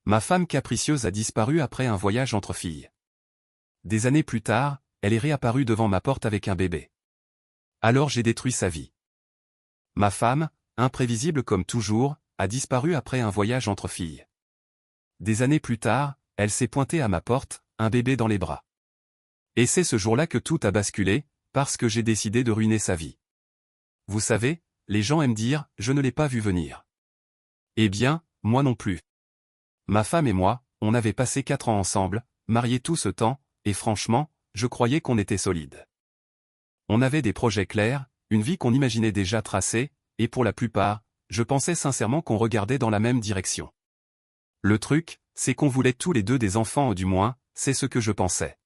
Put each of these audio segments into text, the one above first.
Ma femme capricieuse a disparu après un voyage entre filles. Des années plus tard, elle est réapparue devant ma porte avec un bébé. Alors j'ai détruit sa vie. Ma femme, imprévisible comme toujours, a disparu après un voyage entre filles. Des années plus tard, elle s'est pointée à ma porte, un bébé dans les bras. Et c'est ce jour-là que tout a basculé, parce que j'ai décidé de ruiner sa vie. Vous savez, les gens aiment dire « je ne l'ai pas vu venir ». Eh bien, moi non plus. Ma femme et moi, on avait passé 4 ans ensemble, mariés tout ce temps, et franchement, je croyais qu'on était solides. On avait des projets clairs, une vie qu'on imaginait déjà tracée, et pour la plupart, je pensais sincèrement qu'on regardait dans la même direction. Le truc, c'est qu'on voulait tous les deux des enfants, du moins, c'est ce que je pensais.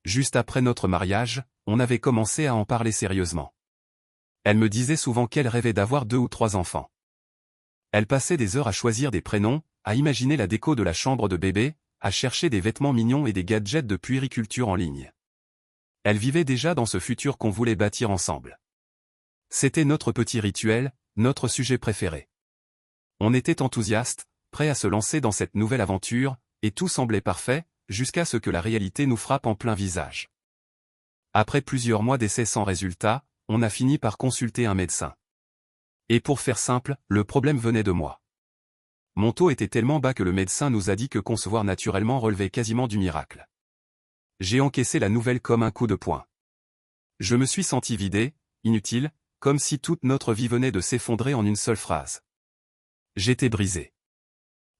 Juste après notre mariage, on avait commencé à en parler sérieusement. Elle me disait souvent qu'elle rêvait d'avoir 2 ou 3 enfants. Elle passait des heures à choisir des prénoms, à imaginer la déco de la chambre de bébé, à chercher des vêtements mignons et des gadgets de puériculture en ligne. Elle vivait déjà dans ce futur qu'on voulait bâtir ensemble. C'était notre petit rituel, notre sujet préféré. On était enthousiastes, prêts à se lancer dans cette nouvelle aventure, et tout semblait parfait, jusqu'à ce que la réalité nous frappe en plein visage. Après plusieurs mois d'essais sans résultat, on a fini par consulter un médecin. Et pour faire simple, le problème venait de moi. Mon taux était tellement bas que le médecin nous a dit que concevoir naturellement relevait quasiment du miracle. J'ai encaissé la nouvelle comme un coup de poing. Je me suis senti vidé, inutile, comme si toute notre vie venait de s'effondrer en une seule phrase. J'étais brisé.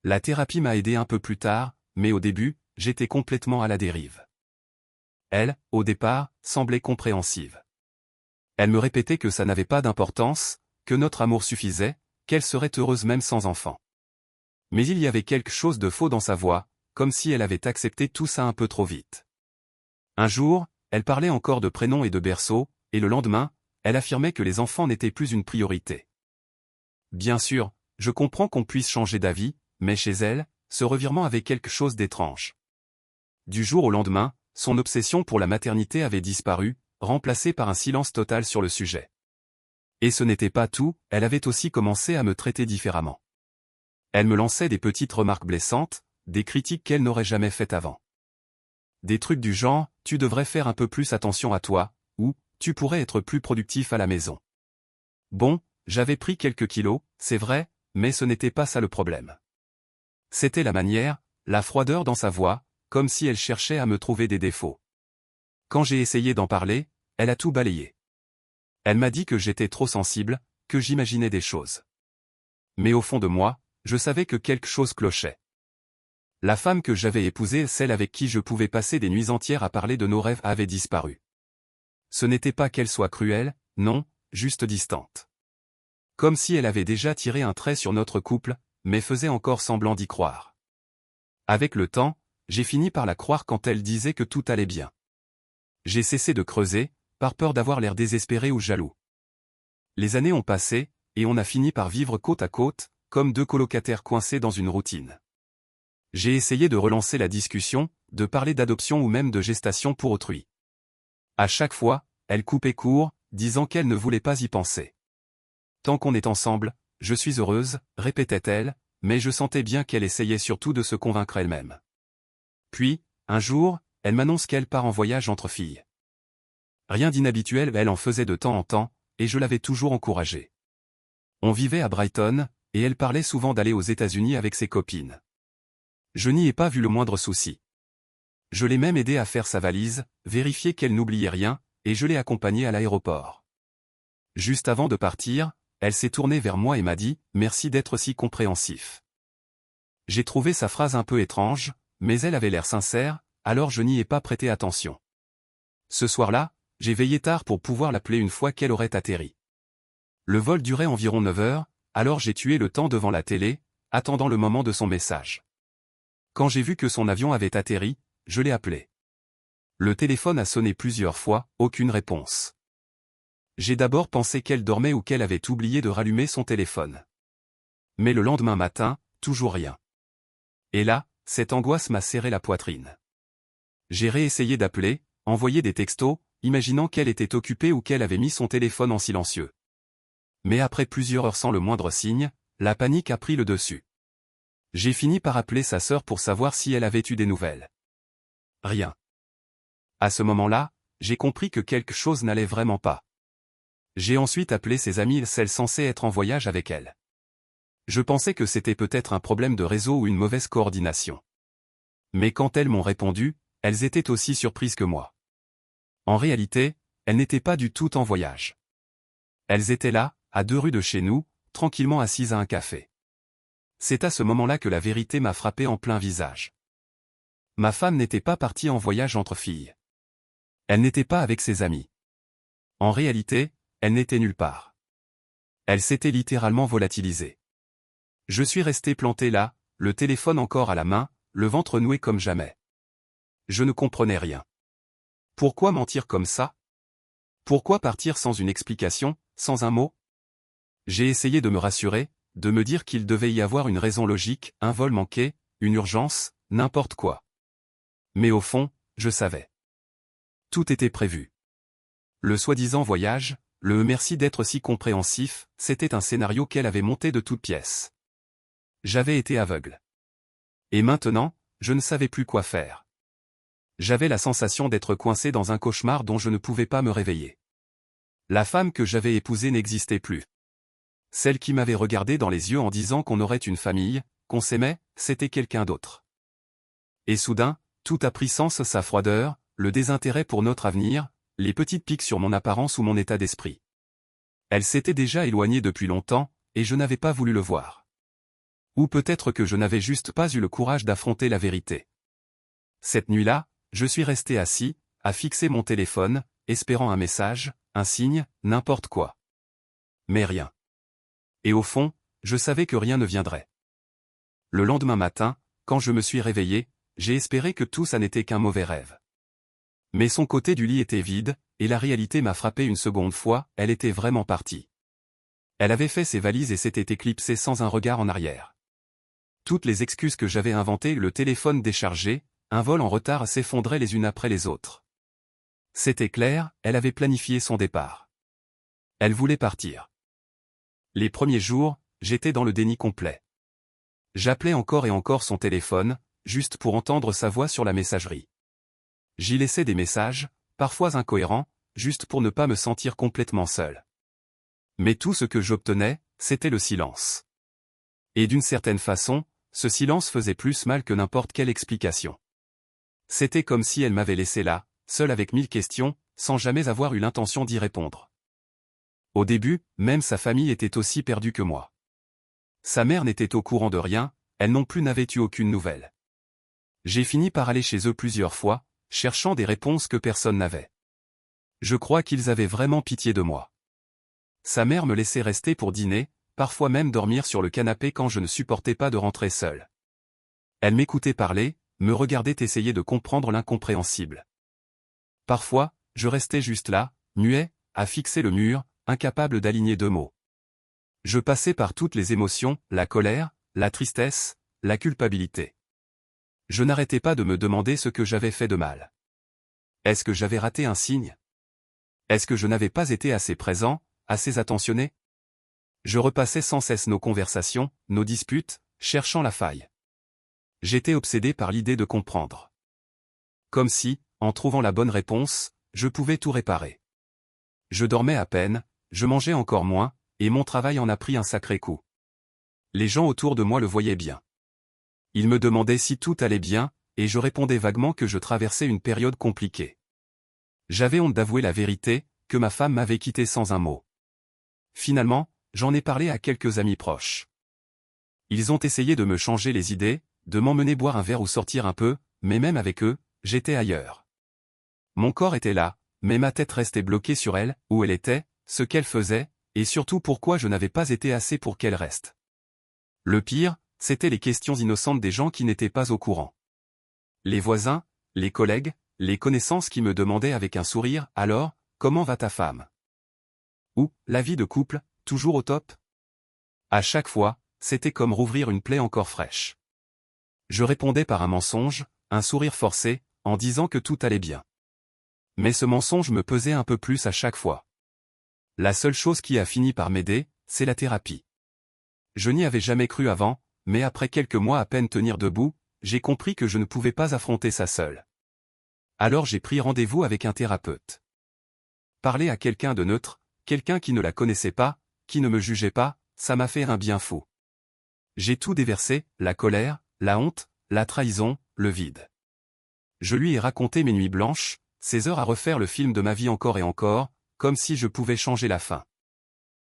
La thérapie m'a aidé un peu plus tard, mais au début, j'étais complètement à la dérive. Elle, au départ, semblait compréhensive. Elle me répétait que ça n'avait pas d'importance, que notre amour suffisait, qu'elle serait heureuse même sans enfant. Mais il y avait quelque chose de faux dans sa voix, comme si elle avait accepté tout ça un peu trop vite. Un jour, elle parlait encore de prénoms et de berceaux, et le lendemain, elle affirmait que les enfants n'étaient plus une priorité. Bien sûr, je comprends qu'on puisse changer d'avis, mais chez elle, ce revirement avait quelque chose d'étrange. Du jour au lendemain, son obsession pour la maternité avait disparu, remplacée par un silence total sur le sujet. Et ce n'était pas tout, elle avait aussi commencé à me traiter différemment. Elle me lançait des petites remarques blessantes, des critiques qu'elle n'aurait jamais faites avant. Des trucs du genre, tu devrais faire un peu plus attention à toi, ou, tu pourrais être plus productif à la maison. Bon, j'avais pris quelques kilos, c'est vrai, mais ce n'était pas ça le problème. C'était la manière, la froideur dans sa voix, comme si elle cherchait à me trouver des défauts. Quand j'ai essayé d'en parler, elle a tout balayé. Elle m'a dit que j'étais trop sensible, que j'imaginais des choses. Mais au fond de moi, je savais que quelque chose clochait. La femme que j'avais épousée, celle avec qui je pouvais passer des nuits entières à parler de nos rêves, avait disparu. Ce n'était pas qu'elle soit cruelle, non, juste distante. Comme si elle avait déjà tiré un trait sur notre couple, mais faisait encore semblant d'y croire. Avec le temps, j'ai fini par la croire quand elle disait que tout allait bien. J'ai cessé de creuser, par peur d'avoir l'air désespéré ou jaloux. Les années ont passé, et on a fini par vivre côte à côte, comme 2 colocataires coincés dans une routine. J'ai essayé de relancer la discussion, de parler d'adoption ou même de gestation pour autrui. À chaque fois, elle coupait court, disant qu'elle ne voulait pas y penser. Tant qu'on est ensemble, je suis heureuse, répétait-elle, mais je sentais bien qu'elle essayait surtout de se convaincre elle-même. Puis, un jour, elle m'annonce qu'elle part en voyage entre filles. Rien d'inhabituel, elle en faisait de temps en temps, et je l'avais toujours encouragée. On vivait à Brighton, et elle parlait souvent d'aller aux États-Unis avec ses copines. Je n'y ai pas vu le moindre souci. Je l'ai même aidée à faire sa valise, vérifier qu'elle n'oubliait rien, et je l'ai accompagnée à l'aéroport. Juste avant de partir, elle s'est tournée vers moi et m'a dit « Merci d'être si compréhensif ». J'ai trouvé sa phrase un peu étrange, mais elle avait l'air sincère, alors je n'y ai pas prêté attention. Ce soir-là, j'ai veillé tard pour pouvoir l'appeler une fois qu'elle aurait atterri. Le vol durait environ 9 heures, alors j'ai tué le temps devant la télé, attendant le moment de son message. Quand j'ai vu que son avion avait atterri, je l'ai appelé. Le téléphone a sonné plusieurs fois, aucune réponse. J'ai d'abord pensé qu'elle dormait ou qu'elle avait oublié de rallumer son téléphone. Mais le lendemain matin, toujours rien. Et là, cette angoisse m'a serré la poitrine. J'ai réessayé d'appeler, envoyé des textos, imaginant qu'elle était occupée ou qu'elle avait mis son téléphone en silencieux. Mais après plusieurs heures sans le moindre signe, la panique a pris le dessus. J'ai fini par appeler sa sœur pour savoir si elle avait eu des nouvelles. Rien. À ce moment-là, j'ai compris que quelque chose n'allait vraiment pas. J'ai ensuite appelé ses amies, celles censées être en voyage avec elle. Je pensais que c'était peut-être un problème de réseau ou une mauvaise coordination. Mais quand elles m'ont répondu, elles étaient aussi surprises que moi. En réalité, elles n'étaient pas du tout en voyage. Elles étaient là, à 2 rues de chez nous, tranquillement assises à un café. C'est à ce moment-là que la vérité m'a frappé en plein visage. Ma femme n'était pas partie en voyage entre filles. Elle n'était pas avec ses amis. En réalité, elle n'était nulle part. Elle s'était littéralement volatilisée. Je suis resté planté là, le téléphone encore à la main, le ventre noué comme jamais. Je ne comprenais rien. Pourquoi mentir comme ça? Pourquoi partir sans une explication, sans un mot? J'ai essayé de me rassurer, de me dire qu'il devait y avoir une raison logique, un vol manqué, une urgence, n'importe quoi. Mais au fond, je savais. Tout était prévu. Le soi-disant voyage, le merci d'être si compréhensif, c'était un scénario qu'elle avait monté de toutes pièces. J'avais été aveugle. Et maintenant, je ne savais plus quoi faire. J'avais la sensation d'être coincé dans un cauchemar dont je ne pouvais pas me réveiller. La femme que j'avais épousée n'existait plus. Celle qui m'avait regardé dans les yeux en disant qu'on aurait une famille, qu'on s'aimait, c'était quelqu'un d'autre. Et soudain, tout a pris sens, sa froideur, le désintérêt pour notre avenir, les petites piques sur mon apparence ou mon état d'esprit. Elle s'était déjà éloignée depuis longtemps, et je n'avais pas voulu le voir. Ou peut-être que je n'avais juste pas eu le courage d'affronter la vérité. Cette nuit-là, je suis resté assis, à fixer mon téléphone, espérant un message, un signe, n'importe quoi. Mais rien. Et au fond, je savais que rien ne viendrait. Le lendemain matin, quand je me suis réveillé, j'ai espéré que tout ça n'était qu'un mauvais rêve. Mais son côté du lit était vide, et la réalité m'a frappé une seconde fois, elle était vraiment partie. Elle avait fait ses valises et s'était éclipsée sans un regard en arrière. Toutes les excuses que j'avais inventées, le téléphone déchargé, un vol en retard s'effondraient les unes après les autres. C'était clair, elle avait planifié son départ. Elle voulait partir. Les premiers jours, j'étais dans le déni complet. J'appelais encore et encore son téléphone, juste pour entendre sa voix sur la messagerie. J'y laissais des messages, parfois incohérents, juste pour ne pas me sentir complètement seul. Mais tout ce que j'obtenais, c'était le silence. Et d'une certaine façon, ce silence faisait plus mal que n'importe quelle explication. C'était comme si elle m'avait laissé là, seul avec 1000 questions, sans jamais avoir eu l'intention d'y répondre. Au début, même sa famille était aussi perdue que moi. Sa mère n'était au courant de rien, elle non plus n'avait eu aucune nouvelle. J'ai fini par aller chez eux plusieurs fois, cherchant des réponses que personne n'avait. Je crois qu'ils avaient vraiment pitié de moi. Sa mère me laissait rester pour dîner, parfois même dormir sur le canapé quand je ne supportais pas de rentrer seul. Elle m'écoutait parler, me regardait essayer de comprendre l'incompréhensible. Parfois, je restais juste là, muet, à fixer le mur, incapable d'aligner 2 mots. Je passais par toutes les émotions, la colère, la tristesse, la culpabilité. Je n'arrêtais pas de me demander ce que j'avais fait de mal. Est-ce que j'avais raté un signe? Est-ce que je n'avais pas été assez présent, assez attentionné? Je repassais sans cesse nos conversations, nos disputes, cherchant la faille. J'étais obsédé par l'idée de comprendre. Comme si, en trouvant la bonne réponse, je pouvais tout réparer. Je dormais à peine, je mangeais encore moins, et mon travail en a pris un sacré coup. Les gens autour de moi le voyaient bien. Ils me demandaient si tout allait bien, et je répondais vaguement que je traversais une période compliquée. J'avais honte d'avouer la vérité, que ma femme m'avait quitté sans un mot. Finalement, j'en ai parlé à quelques amis proches. Ils ont essayé de me changer les idées, de m'emmener boire un verre ou sortir un peu, mais même avec eux, j'étais ailleurs. Mon corps était là, mais ma tête restait bloquée sur elle, où elle était, ce qu'elle faisait, et surtout pourquoi je n'avais pas été assez pour qu'elle reste. Le pire, c'étaient les questions innocentes des gens qui n'étaient pas au courant. Les voisins, les collègues, les connaissances qui me demandaient avec un sourire « Alors, comment va ta femme ?» Ou « La vie de couple, toujours au top ?» À chaque fois, c'était comme rouvrir une plaie encore fraîche. Je répondais par un mensonge, un sourire forcé, en disant que tout allait bien. Mais ce mensonge me pesait un peu plus à chaque fois. La seule chose qui a fini par m'aider, c'est la thérapie. Je n'y avais jamais cru avant, mais après quelques mois à peine tenir debout, j'ai compris que je ne pouvais pas affronter ça seul. Alors j'ai pris rendez-vous avec un thérapeute. Parler à quelqu'un de neutre, quelqu'un qui ne la connaissait pas, qui ne me jugeait pas, ça m'a fait un bien fou. J'ai tout déversé, la colère, la honte, la trahison, le vide. Je lui ai raconté mes nuits blanches, ces heures à refaire le film de ma vie encore et encore, comme si je pouvais changer la fin.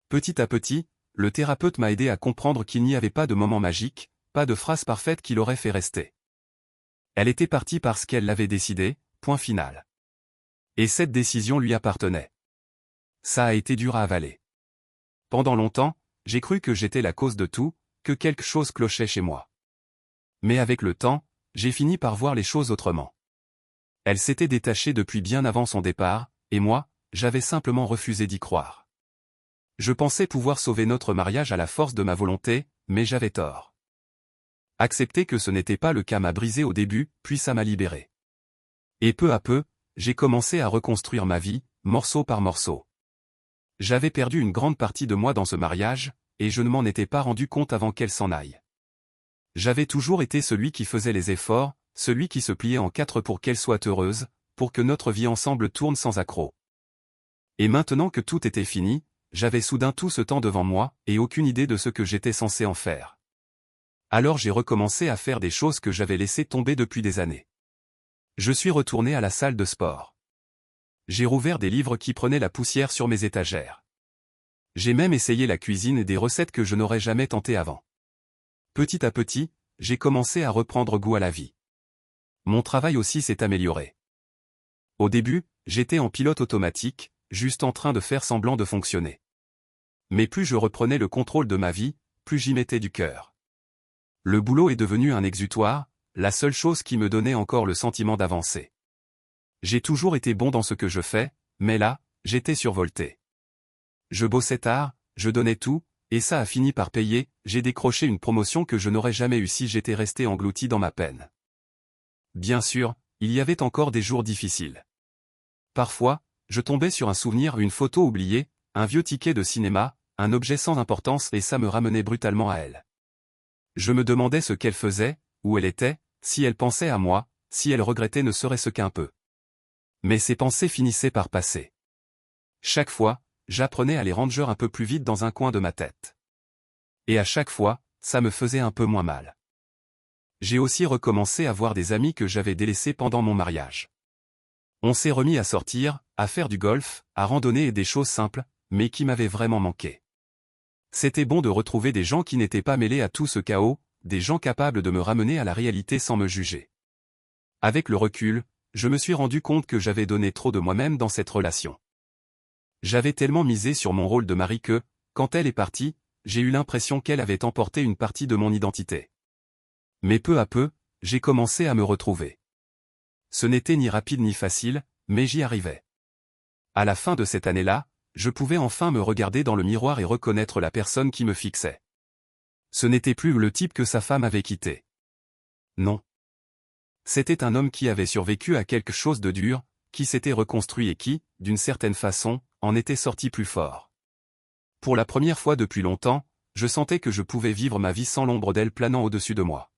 Petit à petit, le thérapeute m'a aidé à comprendre qu'il n'y avait pas de moment magique, pas de phrase parfaite qui l'aurait fait rester. Elle était partie parce qu'elle l'avait décidé, point final. Et cette décision lui appartenait. Ça a été dur à avaler. Pendant longtemps, j'ai cru que j'étais la cause de tout, que quelque chose clochait chez moi. Mais avec le temps, j'ai fini par voir les choses autrement. Elle s'était détachée depuis bien avant son départ, et moi, j'avais simplement refusé d'y croire. Je pensais pouvoir sauver notre mariage à la force de ma volonté, mais j'avais tort. Accepter que ce n'était pas le cas m'a brisé au début, puis ça m'a libéré. Et peu à peu, j'ai commencé à reconstruire ma vie, morceau par morceau. J'avais perdu une grande partie de moi dans ce mariage, et je ne m'en étais pas rendu compte avant qu'elle s'en aille. J'avais toujours été celui qui faisait les efforts, celui qui se pliait en quatre pour qu'elle soit heureuse, pour que notre vie ensemble tourne sans accroc. Et maintenant que tout était fini, j'avais soudain tout ce temps devant moi, et aucune idée de ce que j'étais censé en faire. Alors j'ai recommencé à faire des choses que j'avais laissées tomber depuis des années. Je suis retourné à la salle de sport. J'ai rouvert des livres qui prenaient la poussière sur mes étagères. J'ai même essayé la cuisine et des recettes que je n'aurais jamais tentées avant. Petit à petit, j'ai commencé à reprendre goût à la vie. Mon travail aussi s'est amélioré. Au début, j'étais en pilote automatique, juste en train de faire semblant de fonctionner. Mais plus je reprenais le contrôle de ma vie, plus j'y mettais du cœur. Le boulot est devenu un exutoire, la seule chose qui me donnait encore le sentiment d'avancer. J'ai toujours été bon dans ce que je fais, mais là, j'étais survolté. Je bossais tard, je donnais tout, et ça a fini par payer, j'ai décroché une promotion que je n'aurais jamais eue si j'étais resté englouti dans ma peine. Bien sûr, il y avait encore des jours difficiles. Parfois, je tombais sur un souvenir, une photo oubliée, un vieux ticket de cinéma, un objet sans importance et ça me ramenait brutalement à elle. Je me demandais ce qu'elle faisait, où elle était, si elle pensait à moi, si elle regrettait ne serait-ce qu'un peu. Mais ces pensées finissaient par passer. Chaque fois, j'apprenais à les ranger un peu plus vite dans un coin de ma tête. Et à chaque fois, ça me faisait un peu moins mal. J'ai aussi recommencé à voir des amis que j'avais délaissés pendant mon mariage. On s'est remis à sortir, à faire du golf, à randonner et des choses simples, mais qui m'avaient vraiment manqué. C'était bon de retrouver des gens qui n'étaient pas mêlés à tout ce chaos, des gens capables de me ramener à la réalité sans me juger. Avec le recul, je me suis rendu compte que j'avais donné trop de moi-même dans cette relation. J'avais tellement misé sur mon rôle de mari que, quand elle est partie, j'ai eu l'impression qu'elle avait emporté une partie de mon identité. Mais peu à peu, j'ai commencé à me retrouver. Ce n'était ni rapide ni facile, mais j'y arrivais. À la fin de cette année-là, je pouvais enfin me regarder dans le miroir et reconnaître la personne qui me fixait. Ce n'était plus le type que sa femme avait quitté. Non. C'était un homme qui avait survécu à quelque chose de dur, qui s'était reconstruit et qui, d'une certaine façon, en était sorti plus fort. Pour la première fois depuis longtemps, je sentais que je pouvais vivre ma vie sans l'ombre d'elle planant au-dessus de moi.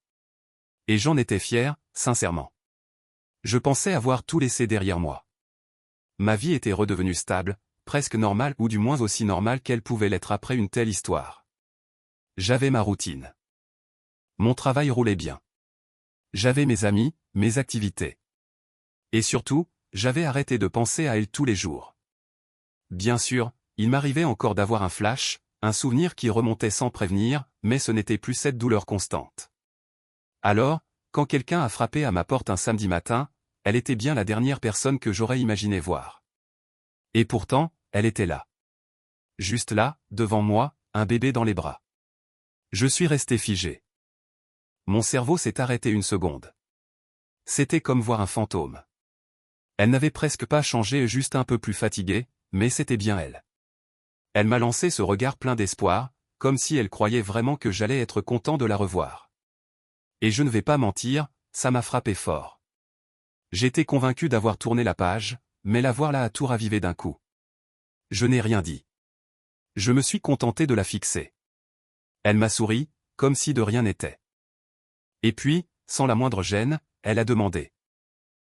Et j'en étais fier, sincèrement. Je pensais avoir tout laissé derrière moi. Ma vie était redevenue stable, presque normale ou du moins aussi normale qu'elle pouvait l'être après une telle histoire. J'avais ma routine. Mon travail roulait bien. J'avais mes amis, mes activités. Et surtout, j'avais arrêté de penser à elle tous les jours. Bien sûr, il m'arrivait encore d'avoir un flash, un souvenir qui remontait sans prévenir, mais ce n'était plus cette douleur constante. Alors, quand quelqu'un a frappé à ma porte un samedi matin, elle était bien la dernière personne que j'aurais imaginé voir. Et pourtant, elle était là. Juste là, devant moi, un bébé dans les bras. Je suis resté figé. Mon cerveau s'est arrêté une seconde. C'était comme voir un fantôme. Elle n'avait presque pas changé, juste un peu plus fatiguée, mais c'était bien elle. Elle m'a lancé ce regard plein d'espoir, comme si elle croyait vraiment que j'allais être content de la revoir. Et je ne vais pas mentir, ça m'a frappé fort. J'étais convaincu d'avoir tourné la page, mais la voir là a tout ravivé d'un coup. Je n'ai rien dit. Je me suis contenté de la fixer. Elle m'a souri, comme si de rien n'était. Et puis, sans la moindre gêne, elle a demandé.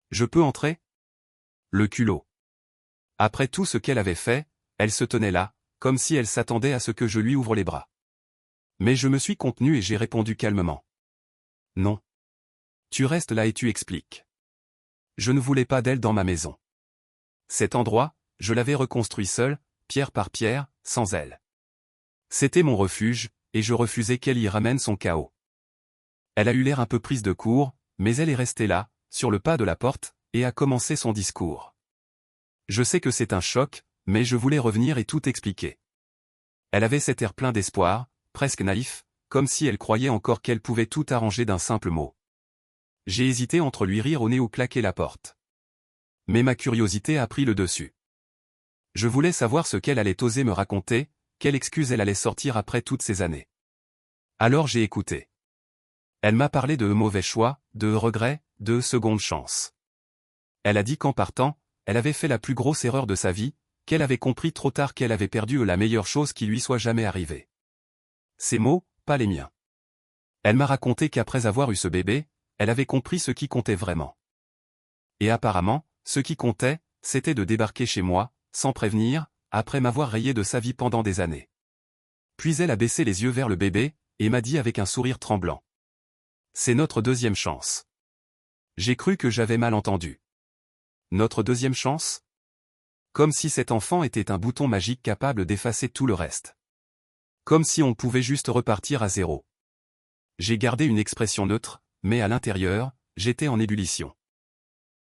Je peux entrer? Le culot. Après tout ce qu'elle avait fait, elle se tenait là, comme si elle s'attendait à ce que je lui ouvre les bras. Mais je me suis contenu et j'ai répondu calmement. Non. Tu restes là et tu expliques. Je ne voulais pas d'elle dans ma maison. Cet endroit, je l'avais reconstruit seul, pierre par pierre, sans elle. C'était mon refuge, et je refusais qu'elle y ramène son chaos. Elle a eu l'air un peu prise de court, mais elle est restée là, sur le pas de la porte, et a commencé son discours. Je sais que c'est un choc, mais je voulais revenir et tout expliquer. Elle avait cet air plein d'espoir, presque naïf, comme si elle croyait encore qu'elle pouvait tout arranger d'un simple mot. J'ai hésité entre lui rire au nez ou claquer la porte. Mais ma curiosité a pris le dessus. Je voulais savoir ce qu'elle allait oser me raconter, quelle excuse elle allait sortir après toutes ces années. Alors j'ai écouté. Elle m'a parlé de mauvais choix, de regrets, de seconde chance. Elle a dit qu'en partant, elle avait fait la plus grosse erreur de sa vie, qu'elle avait compris trop tard qu'elle avait perdu la meilleure chose qui lui soit jamais arrivée. Ces mots, pas les miens. Elle m'a raconté qu'après avoir eu ce bébé, elle avait compris ce qui comptait vraiment. Et apparemment, ce qui comptait, c'était de débarquer chez moi, sans prévenir, après m'avoir rayé de sa vie pendant des années. Puis elle a baissé les yeux vers le bébé, et m'a dit avec un sourire tremblant. C'est notre deuxième chance. J'ai cru que j'avais mal entendu. Notre deuxième chance? Comme si cet enfant était un bouton magique capable d'effacer tout le reste. Comme si on pouvait juste repartir à zéro. J'ai gardé une expression neutre, mais à l'intérieur, j'étais en ébullition.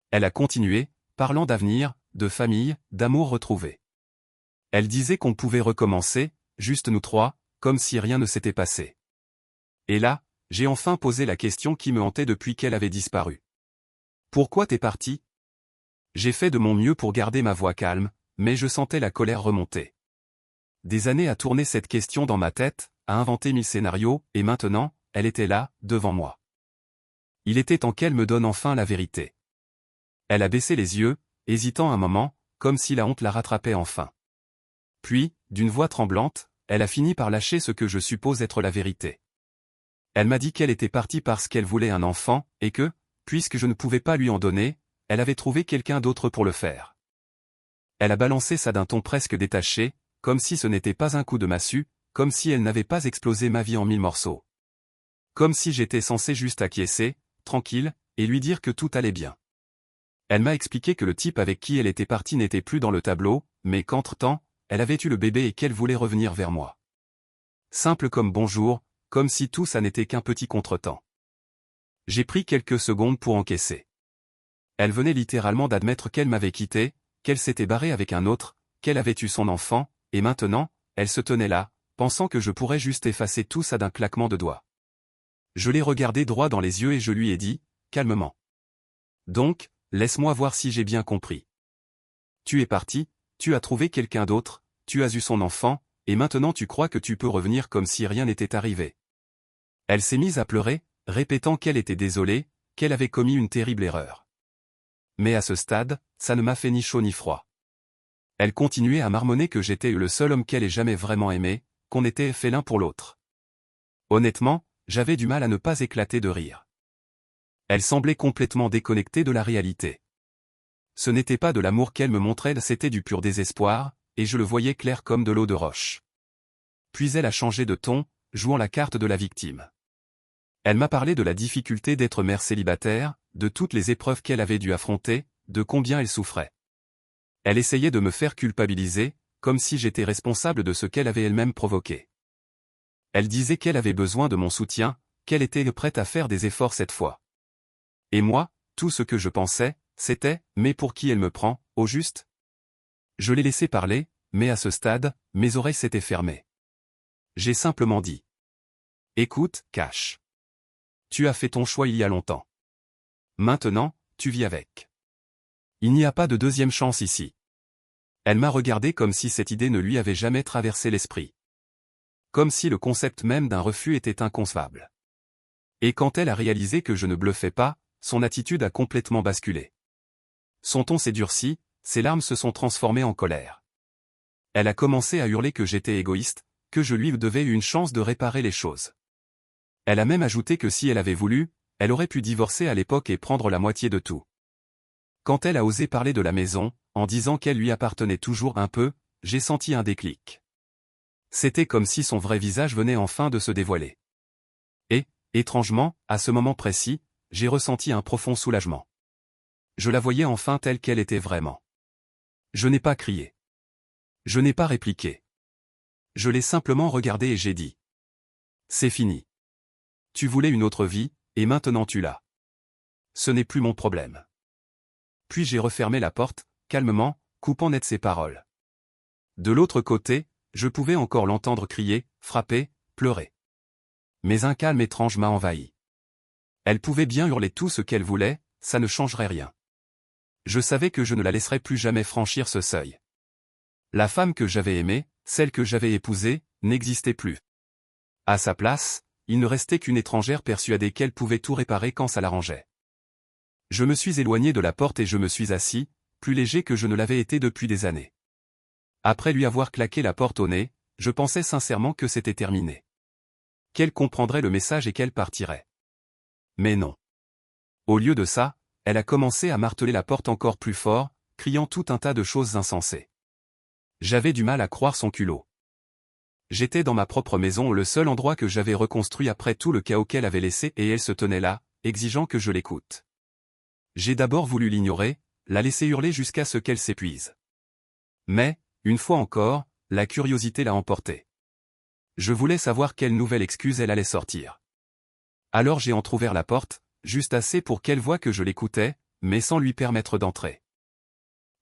Elle a continué, parlant d'avenir, de famille, d'amour retrouvé. Elle disait qu'on pouvait recommencer, juste nous trois, comme si rien ne s'était passé. Et là, j'ai enfin posé la question qui me hantait depuis qu'elle avait disparu. Pourquoi t'es parti? J'ai fait de mon mieux pour garder ma voix calme, mais je sentais la colère remonter. Des années à tourner cette question dans ma tête, à inventer 1000 scénarios, et maintenant, elle était là, devant moi. Il était temps qu'elle me donne enfin la vérité. Elle a baissé les yeux, hésitant un moment, comme si la honte la rattrapait enfin. Puis, d'une voix tremblante, elle a fini par lâcher ce que je suppose être la vérité. Elle m'a dit qu'elle était partie parce qu'elle voulait un enfant, et que, puisque je ne pouvais pas lui en donner, elle avait trouvé quelqu'un d'autre pour le faire. Elle a balancé ça d'un ton presque détaché, comme si ce n'était pas un coup de massue, comme si elle n'avait pas explosé ma vie en 1000 morceaux. Comme si j'étais censé juste acquiescer, tranquille, et lui dire que tout allait bien. Elle m'a expliqué que le type avec qui elle était partie n'était plus dans le tableau, mais qu'entre-temps, elle avait eu le bébé et qu'elle voulait revenir vers moi. Simple comme bonjour, comme si tout ça n'était qu'un petit contretemps. J'ai pris quelques secondes pour encaisser. Elle venait littéralement d'admettre qu'elle m'avait quitté, qu'elle s'était barrée avec un autre, qu'elle avait eu son enfant, et maintenant, elle se tenait là, pensant que je pourrais juste effacer tout ça d'un claquement de doigts. Je l'ai regardé droit dans les yeux et je lui ai dit, calmement. Donc, laisse-moi voir si j'ai bien compris. Tu es parti, tu as trouvé quelqu'un d'autre, tu as eu son enfant, et maintenant tu crois que tu peux revenir comme si rien n'était arrivé. Elle s'est mise à pleurer, répétant qu'elle était désolée, qu'elle avait commis une terrible erreur. Mais à ce stade, ça ne m'a fait ni chaud ni froid. Elle continuait à marmonner que j'étais le seul homme qu'elle ait jamais vraiment aimé, qu'on était fait l'un pour l'autre. Honnêtement, j'avais du mal à ne pas éclater de rire. Elle semblait complètement déconnectée de la réalité. Ce n'était pas de l'amour qu'elle me montrait, c'était du pur désespoir, et je le voyais clair comme de l'eau de roche. Puis elle a changé de ton, jouant la carte de la victime. Elle m'a parlé de la difficulté d'être mère célibataire, de toutes les épreuves qu'elle avait dû affronter, de combien elle souffrait. Elle essayait de me faire culpabiliser, comme si j'étais responsable de ce qu'elle avait elle-même provoqué. Elle disait qu'elle avait besoin de mon soutien, qu'elle était prête à faire des efforts cette fois. Et moi, tout ce que je pensais, c'était, mais pour qui elle me prend, au juste? Je l'ai laissé parler, mais à ce stade, mes oreilles s'étaient fermées. J'ai simplement dit. Écoute, Cash. Tu as fait ton choix il y a longtemps. Maintenant, tu vis avec. Il n'y a pas de deuxième chance ici. Elle m'a regardé comme si cette idée ne lui avait jamais traversé l'esprit. Comme si le concept même d'un refus était inconcevable. Et quand elle a réalisé que je ne bluffais pas, son attitude a complètement basculé. Son ton s'est durci, ses larmes se sont transformées en colère. Elle a commencé à hurler que j'étais égoïste, que je lui devais une chance de réparer les choses. Elle a même ajouté que si elle avait voulu, elle aurait pu divorcer à l'époque et prendre la moitié de tout. Quand elle a osé parler de la maison, en disant qu'elle lui appartenait toujours un peu, j'ai senti un déclic. C'était comme si son vrai visage venait enfin de se dévoiler. Et, étrangement, à ce moment précis, j'ai ressenti un profond soulagement. Je la voyais enfin telle qu'elle était vraiment. Je n'ai pas crié. Je n'ai pas répliqué. Je l'ai simplement regardée et j'ai dit. C'est fini. Tu voulais une autre vie, et maintenant tu l'as. Ce n'est plus mon problème. Puis j'ai refermé la porte, calmement, coupant net ses paroles. De l'autre côté, je pouvais encore l'entendre crier, frapper, pleurer. Mais un calme étrange m'a envahi. Elle pouvait bien hurler tout ce qu'elle voulait, ça ne changerait rien. Je savais que je ne la laisserais plus jamais franchir ce seuil. La femme que j'avais aimée, celle que j'avais épousée, n'existait plus. À sa place, il ne restait qu'une étrangère persuadée qu'elle pouvait tout réparer quand ça l'arrangeait. Je me suis éloigné de la porte et je me suis assis, plus léger que je ne l'avais été depuis des années. Après lui avoir claqué la porte au nez, je pensais sincèrement que c'était terminé. Qu'elle comprendrait le message et qu'elle partirait. Mais non. Au lieu de ça, elle a commencé à marteler la porte encore plus fort, criant tout un tas de choses insensées. J'avais du mal à croire son culot. J'étais dans ma propre maison, le seul endroit que j'avais reconstruit après tout le chaos qu'elle avait laissé, et elle se tenait là, exigeant que je l'écoute. J'ai d'abord voulu l'ignorer, la laisser hurler jusqu'à ce qu'elle s'épuise. Mais, une fois encore, la curiosité l'a emporté. Je voulais savoir quelle nouvelle excuse elle allait sortir. Alors j'ai entrouvert la porte, juste assez pour qu'elle voie que je l'écoutais, mais sans lui permettre d'entrer.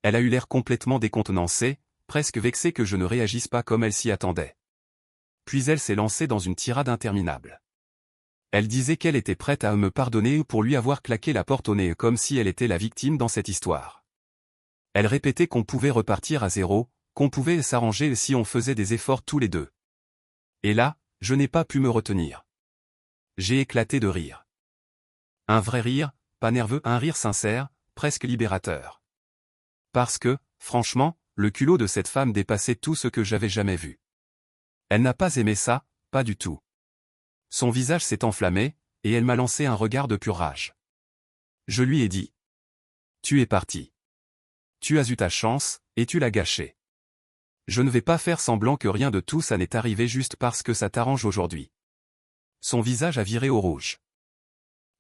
Elle a eu l'air complètement décontenancée, presque vexée que je ne réagisse pas comme elle s'y attendait. Puis elle s'est lancée dans une tirade interminable. Elle disait qu'elle était prête à me pardonner pour lui avoir claqué la porte au nez comme si elle était la victime dans cette histoire. Elle répétait qu'on pouvait repartir à zéro, qu'on pouvait s'arranger si on faisait des efforts tous les deux. Et là, je n'ai pas pu me retenir. J'ai éclaté de rire. Un vrai rire, pas nerveux, un rire sincère, presque libérateur. Parce que, franchement, le culot de cette femme dépassait tout ce que j'avais jamais vu. Elle n'a pas aimé ça, pas du tout. Son visage s'est enflammé, et elle m'a lancé un regard de pure rage. Je lui ai dit. Tu es parti. Tu as eu ta chance, et tu l'as gâchée. Je ne vais pas faire semblant que rien de tout ça n'est arrivé juste parce que ça t'arrange aujourd'hui. Son visage a viré au rouge.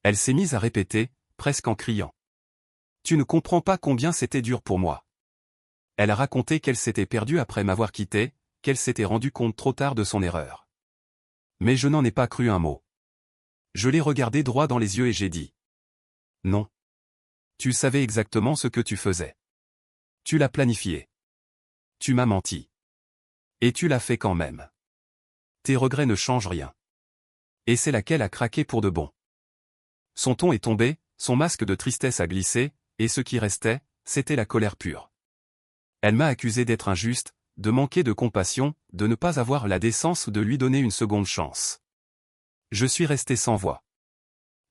Elle s'est mise à répéter, presque en criant. Tu ne comprends pas combien c'était dur pour moi. Elle a raconté qu'elle s'était perdue après m'avoir quitté, qu'elle s'était rendue compte trop tard de son erreur. Mais je n'en ai pas cru un mot. Je l'ai regardé droit dans les yeux et j'ai dit. Non. Tu savais exactement ce que tu faisais. Tu l'as planifié. Tu m'as menti. Et tu l'as fait quand même. Tes regrets ne changent rien. Et c'est là qu'elle a craqué pour de bon. Son ton est tombé, son masque de tristesse a glissé, et ce qui restait, c'était la colère pure. Elle m'a accusé d'être injuste, de manquer de compassion, de ne pas avoir la décence de lui donner une seconde chance. Je suis resté sans voix.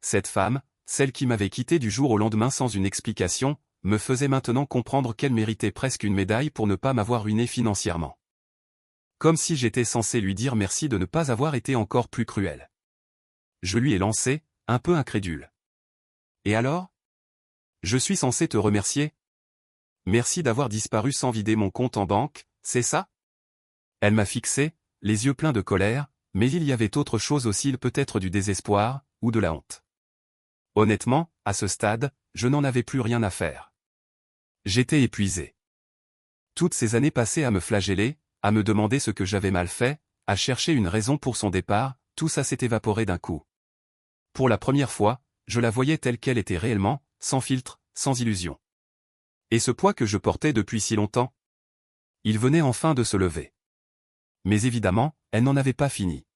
Cette femme, celle qui m'avait quitté du jour au lendemain sans une explication, me faisait maintenant comprendre qu'elle méritait presque une médaille pour ne pas m'avoir ruiné financièrement. Comme si j'étais censé lui dire merci de ne pas avoir été encore plus cruel. Je lui ai lancé, un peu incrédule. Et alors ? Je suis censé te remercier ? Merci d'avoir disparu sans vider mon compte en banque, c'est ça ? Elle m'a fixé, les yeux pleins de colère, mais il y avait autre chose aussi, peut-être du désespoir, ou de la honte. Honnêtement, à ce stade, je n'en avais plus rien à faire. J'étais épuisé. Toutes ces années passées à me flageller, à me demander ce que j'avais mal fait, à chercher une raison pour son départ, tout ça s'est évaporé d'un coup. Pour la première fois, je la voyais telle qu'elle était réellement, sans filtre, sans illusion. Et ce poids que je portais depuis si longtemps ? Il venait enfin de se lever. Mais évidemment, elle n'en avait pas fini.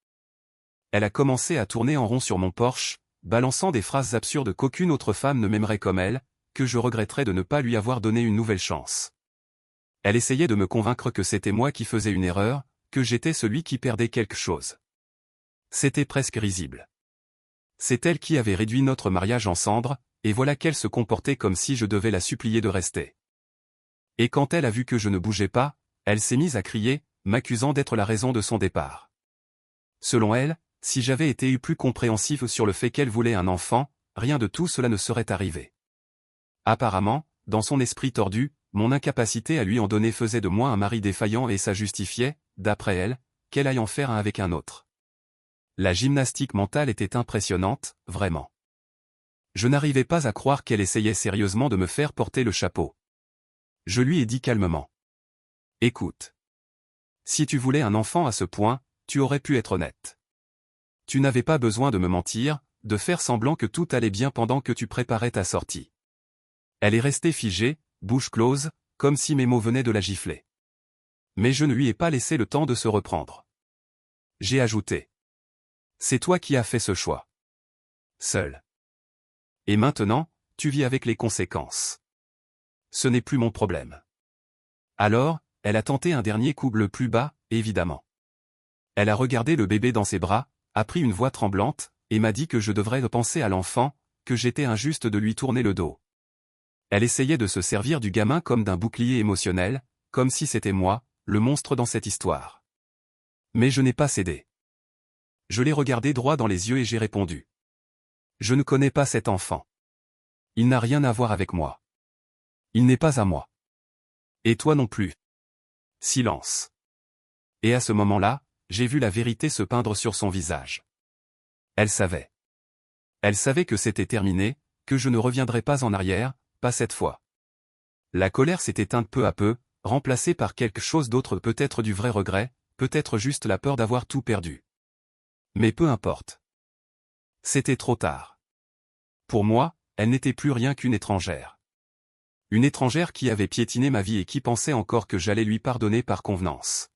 Elle a commencé à tourner en rond sur mon porche, balançant des phrases absurdes qu'aucune autre femme ne m'aimerait comme elle, que je regretterais de ne pas lui avoir donné une nouvelle chance. Elle essayait de me convaincre que c'était moi qui faisais une erreur, que j'étais celui qui perdait quelque chose. C'était presque risible. C'est elle qui avait réduit notre mariage en cendres, et voilà qu'elle se comportait comme si je devais la supplier de rester. Et quand elle a vu que je ne bougeais pas, elle s'est mise à crier, m'accusant d'être la raison de son départ. Selon elle, si j'avais été plus compréhensif sur le fait qu'elle voulait un enfant, rien de tout cela ne serait arrivé. Apparemment, dans son esprit tordu, mon incapacité à lui en donner faisait de moi un mari défaillant et ça justifiait, d'après elle, qu'elle aille en faire un avec un autre. La gymnastique mentale était impressionnante, vraiment. Je n'arrivais pas à croire qu'elle essayait sérieusement de me faire porter le chapeau. Je lui ai dit calmement. Écoute. Si tu voulais un enfant à ce point, tu aurais pu être honnête. Tu n'avais pas besoin de me mentir, de faire semblant que tout allait bien pendant que tu préparais ta sortie. Elle est restée figée, bouche close, comme si mes mots venaient de la gifler. Mais je ne lui ai pas laissé le temps de se reprendre. J'ai ajouté. C'est toi qui as fait ce choix. Seul. Et maintenant, tu vis avec les conséquences. Ce n'est plus mon problème. Alors, elle a tenté un dernier coup le plus bas, évidemment. Elle a regardé le bébé dans ses bras, a pris une voix tremblante, et m'a dit que je devrais penser à l'enfant, que j'étais injuste de lui tourner le dos. Elle essayait de se servir du gamin comme d'un bouclier émotionnel, comme si c'était moi, le monstre dans cette histoire. Mais je n'ai pas cédé. Je l'ai regardé droit dans les yeux et j'ai répondu. Je ne connais pas cet enfant. Il n'a rien à voir avec moi. Il n'est pas à moi. Et toi non plus. Silence. Et à ce moment-là, j'ai vu la vérité se peindre sur son visage. Elle savait. Elle savait que c'était terminé, que je ne reviendrais pas en arrière, pas cette fois. La colère s'est éteinte peu à peu, remplacée par quelque chose d'autre, peut-être du vrai regret, peut-être juste la peur d'avoir tout perdu. Mais peu importe. C'était trop tard. Pour moi, elle n'était plus rien qu'une étrangère. Une étrangère qui avait piétiné ma vie et qui pensait encore que j'allais lui pardonner par convenance.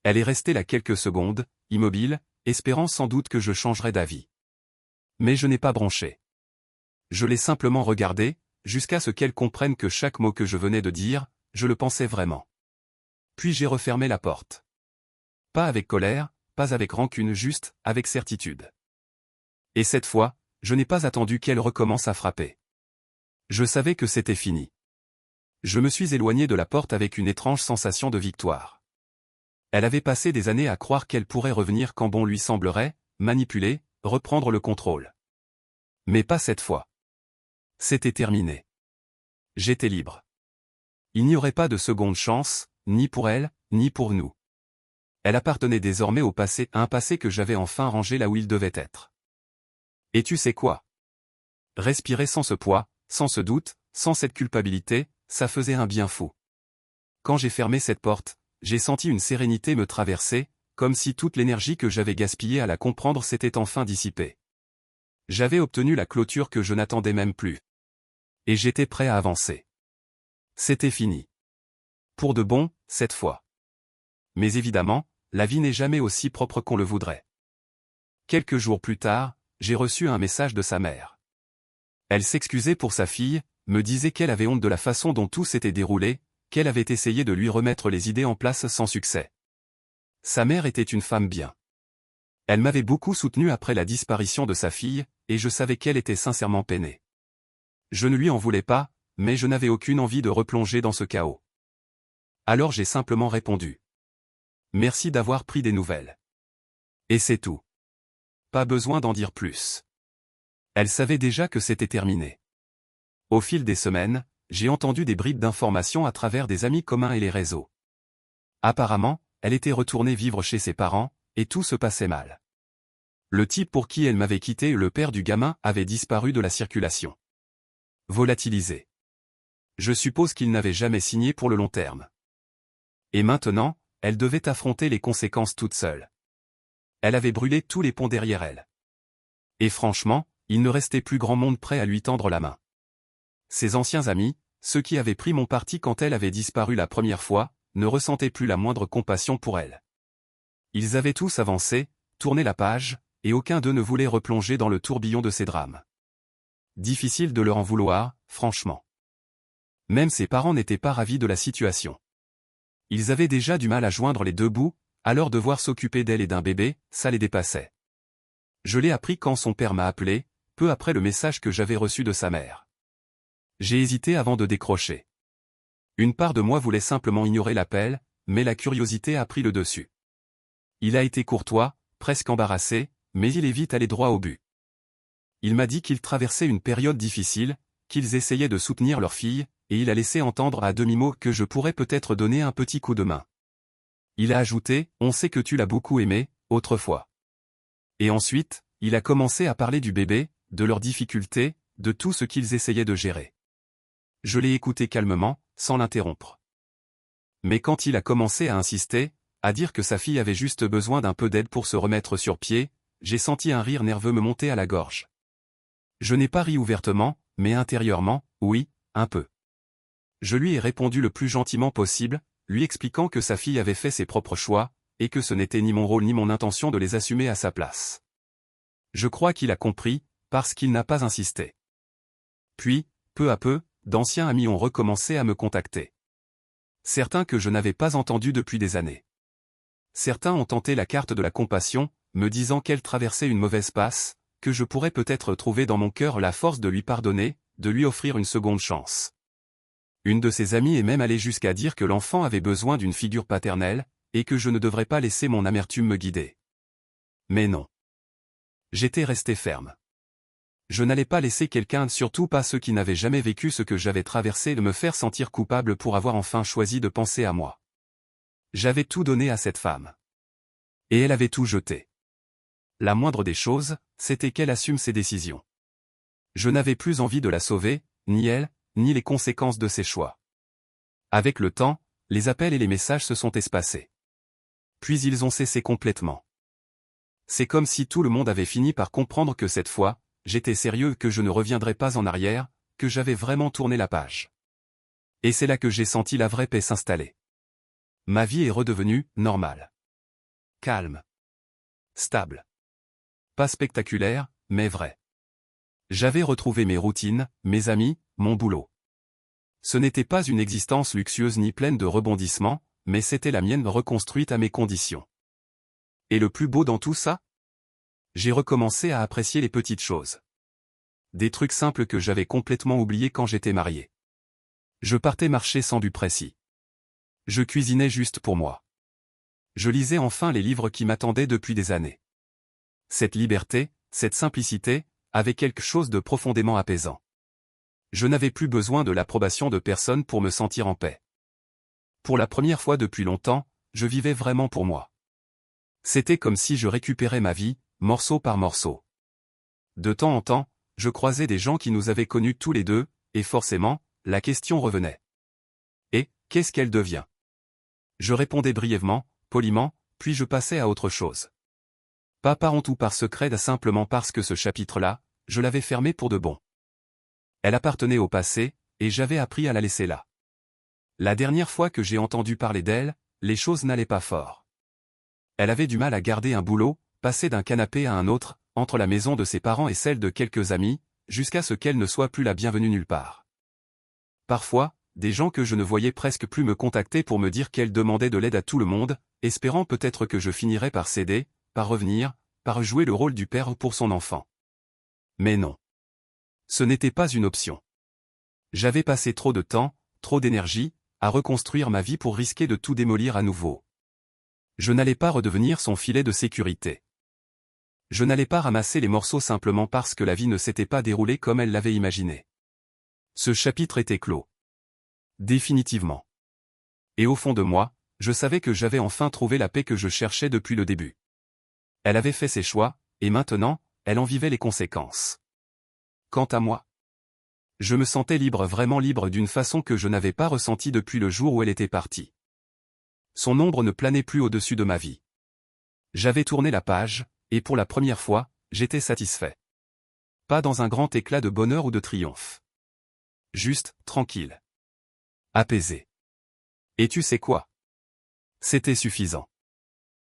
Elle est restée là quelques secondes, immobile, espérant sans doute que je changerais d'avis. Mais je n'ai pas bronché. Je l'ai simplement regardée, jusqu'à ce qu'elle comprenne que chaque mot que je venais de dire, je le pensais vraiment. Puis j'ai refermé la porte. Pas avec colère, pas avec rancune, juste, avec certitude. Et cette fois, je n'ai pas attendu qu'elle recommence à frapper. Je savais que c'était fini. Je me suis éloigné de la porte avec une étrange sensation de victoire. Elle avait passé des années à croire qu'elle pourrait revenir quand bon lui semblerait, manipuler, reprendre le contrôle. Mais pas cette fois. C'était terminé. J'étais libre. Il n'y aurait pas de seconde chance, ni pour elle, ni pour nous. Elle appartenait désormais au passé, un passé que j'avais enfin rangé là où il devait être. Et tu sais quoi? Respirer sans ce poids, sans ce doute, sans cette culpabilité, ça faisait un bien fou. Quand j'ai fermé cette porte, j'ai senti une sérénité me traverser, comme si toute l'énergie que j'avais gaspillée à la comprendre s'était enfin dissipée. J'avais obtenu la clôture que je n'attendais même plus. Et j'étais prêt à avancer. C'était fini. Pour de bon, cette fois. Mais évidemment, la vie n'est jamais aussi propre qu'on le voudrait. Quelques jours plus tard, j'ai reçu un message de sa mère. Elle s'excusait pour sa fille, me disait qu'elle avait honte de la façon dont tout s'était déroulé, qu'elle avait essayé de lui remettre les idées en place sans succès. Sa mère était une femme bien. Elle m'avait beaucoup soutenu après la disparition de sa fille, et je savais qu'elle était sincèrement peinée. Je ne lui en voulais pas, mais je n'avais aucune envie de replonger dans ce chaos. Alors j'ai simplement répondu. Merci d'avoir pris des nouvelles. Et c'est tout. Pas besoin d'en dire plus. Elle savait déjà que c'était terminé. Au fil des semaines, j'ai entendu des bribes d'informations à travers des amis communs et les réseaux. Apparemment, elle était retournée vivre chez ses parents, et tout se passait mal. Le type pour qui elle m'avait quitté, le père du gamin, avait disparu de la circulation. Volatilisé. Je suppose qu'il n'avait jamais signé pour le long terme. Et maintenant, elle devait affronter les conséquences toute seule. Elle avait brûlé tous les ponts derrière elle. Et franchement, il ne restait plus grand monde prêt à lui tendre la main. Ses anciens amis, ceux qui avaient pris mon parti quand elle avait disparu la première fois, ne ressentaient plus la moindre compassion pour elle. Ils avaient tous avancé, tourné la page, et aucun d'eux ne voulait replonger dans le tourbillon de ces drames. Difficile de leur en vouloir, franchement. Même ses parents n'étaient pas ravis de la situation. Ils avaient déjà du mal à joindre les deux bouts, alors devoir s'occuper d'elle et d'un bébé, ça les dépassait. Je l'ai appris quand son père m'a appelé, peu après le message que j'avais reçu de sa mère. J'ai hésité avant de décrocher. Une part de moi voulait simplement ignorer l'appel, mais la curiosité a pris le dessus. Il a été courtois, presque embarrassé, mais il est vite allé droit au but. Il m'a dit qu'ils traversaient une période difficile, qu'ils essayaient de soutenir leur fille, et il a laissé entendre à demi-mot que je pourrais peut-être donner un petit coup de main. Il a ajouté « On sait que tu l'as beaucoup aimé, autrefois ». Et ensuite, il a commencé à parler du bébé, de leurs difficultés, de tout ce qu'ils essayaient de gérer. Je l'ai écouté calmement, sans l'interrompre. Mais quand il a commencé à insister, à dire que sa fille avait juste besoin d'un peu d'aide pour se remettre sur pied, j'ai senti un rire nerveux me monter à la gorge. Je n'ai pas ri ouvertement, mais intérieurement, oui, un peu. Je lui ai répondu le plus gentiment possible, lui expliquant que sa fille avait fait ses propres choix, et que ce n'était ni mon rôle ni mon intention de les assumer à sa place. Je crois qu'il a compris, parce qu'il n'a pas insisté. Puis, peu à peu, d'anciens amis ont recommencé à me contacter. Certains que je n'avais pas entendus depuis des années. Certains ont tenté la carte de la compassion, me disant qu'elle traversait une mauvaise passe, que je pourrais peut-être trouver dans mon cœur la force de lui pardonner, de lui offrir une seconde chance. Une de ses amies est même allée jusqu'à dire que l'enfant avait besoin d'une figure paternelle, et que je ne devrais pas laisser mon amertume me guider. Mais non. J'étais resté ferme. Je n'allais pas laisser quelqu'un, surtout pas ceux qui n'avaient jamais vécu ce que j'avais traversé, de me faire sentir coupable pour avoir enfin choisi de penser à moi. J'avais tout donné à cette femme. Et elle avait tout jeté. La moindre des choses, c'était qu'elle assume ses décisions. Je n'avais plus envie de la sauver, ni elle, ni les conséquences de ses choix. Avec le temps, les appels et les messages se sont espacés. Puis ils ont cessé complètement. C'est comme si tout le monde avait fini par comprendre que cette fois, j'étais sérieux, que je ne reviendrais pas en arrière, que j'avais vraiment tourné la page. Et c'est là que j'ai senti la vraie paix s'installer. Ma vie est redevenue normale. Calme. Stable. Pas spectaculaire, mais vrai. J'avais retrouvé mes routines, mes amis, mon boulot. Ce n'était pas une existence luxueuse ni pleine de rebondissements, mais c'était la mienne reconstruite à mes conditions. Et le plus beau dans tout ça? J'ai recommencé à apprécier les petites choses. Des trucs simples que j'avais complètement oubliés quand j'étais marié. Je partais marcher sans but précis. Je cuisinais juste pour moi. Je lisais enfin les livres qui m'attendaient depuis des années. Cette liberté, cette simplicité, avait quelque chose de profondément apaisant. Je n'avais plus besoin de l'approbation de personne pour me sentir en paix. Pour la première fois depuis longtemps, je vivais vraiment pour moi. C'était comme si je récupérais ma vie, morceau par morceau. De temps en temps, je croisais des gens qui nous avaient connus tous les deux, et forcément, la question revenait. Et, qu'est-ce qu'elle devient? Je répondais brièvement, poliment, puis je passais à autre chose. Pas par honte ou par secret, simplement parce que ce chapitre-là, je l'avais fermé pour de bon. Elle appartenait au passé, et j'avais appris à la laisser là. La dernière fois que j'ai entendu parler d'elle, les choses n'allaient pas fort. Elle avait du mal à garder un boulot, passer d'un canapé à un autre, entre la maison de ses parents et celle de quelques amis, jusqu'à ce qu'elle ne soit plus la bienvenue nulle part. Parfois, des gens que je ne voyais presque plus me contactaient pour me dire qu'elle demandait de l'aide à tout le monde, espérant peut-être que je finirais par céder, par revenir, par jouer le rôle du père pour son enfant. Mais non. Ce n'était pas une option. J'avais passé trop de temps, trop d'énergie, à reconstruire ma vie pour risquer de tout démolir à nouveau. Je n'allais pas redevenir son filet de sécurité. Je n'allais pas ramasser les morceaux simplement parce que la vie ne s'était pas déroulée comme elle l'avait imaginé. Ce chapitre était clos. Définitivement. Et au fond de moi, je savais que j'avais enfin trouvé la paix que je cherchais depuis le début. Elle avait fait ses choix, et maintenant, elle en vivait les conséquences. Quant à moi, je me sentais libre, vraiment libre, d'une façon que je n'avais pas ressentie depuis le jour où elle était partie. Son ombre ne planait plus au-dessus de ma vie. J'avais tourné la page, et pour la première fois, j'étais satisfait. Pas dans un grand éclat de bonheur ou de triomphe. Juste, tranquille. Apaisé. Et tu sais quoi? C'était suffisant.